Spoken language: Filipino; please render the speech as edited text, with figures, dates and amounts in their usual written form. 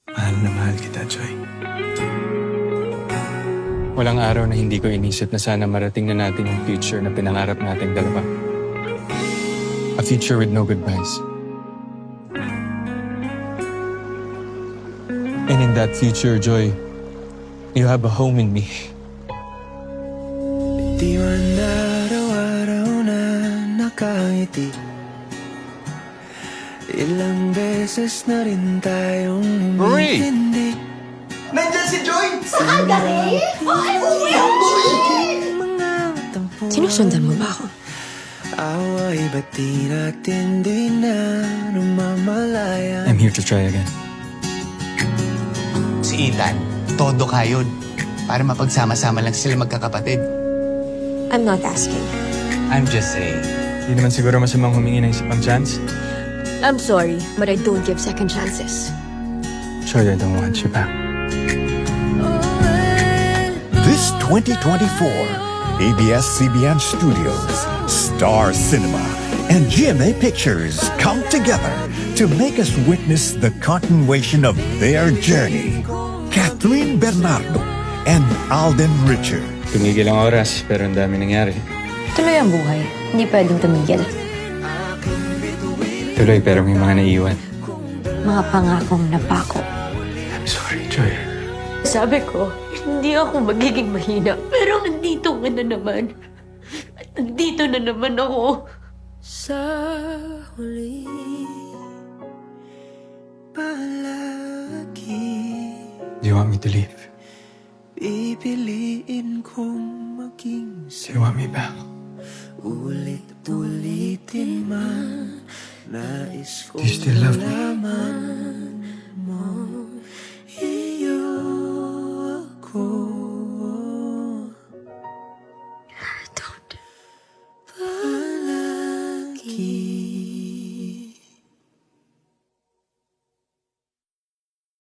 Mahal na mahal kita, Joy. Walang araw na hindi ko inisip na sana marating na natin yung future na pinangarap nating dalawa. A future with no goodbyes. And in that future, Joy, you have a home in me. Di man araw-araw na nakangiti. Ilang beses na rin tayong umintindi. Nandyan si Joy! Saan gabi? Mga tampuan. Sinusundan mo ba ako? Away ba't di natin di na namamalayan? I'm here to try again. Si Ethan, todo kayod. Para mapagsama-sama lang sila magkakapatid. I'm not asking. I'm just saying. Hindi naman siguro masamang humingi ng isa pang chance. I'm sorry, but I don't give second chances. Joy, I don't want you back. This 2024, ABS-CBN Studios, Star Cinema, and GMA Pictures come together to make us witness the continuation of their journey. Catherine Bernardo and Alden Richard. Tumigil ang oras, pero ang dami nangyari. Tuloy ang buhay. Hindi pwedeng tumigil. Tuloy, pero may mga naiwan. Mga pangakong napako. I'm sorry, Joy. Sabi ko, hindi ako magiging mahina. Pero nandito ka na naman. At nandito na naman ako. Sa huli, palagi Do you want me to leave? pipiliin kong maging Do you want me back? ulit-ulitin man. Nais Do you still love me? lamang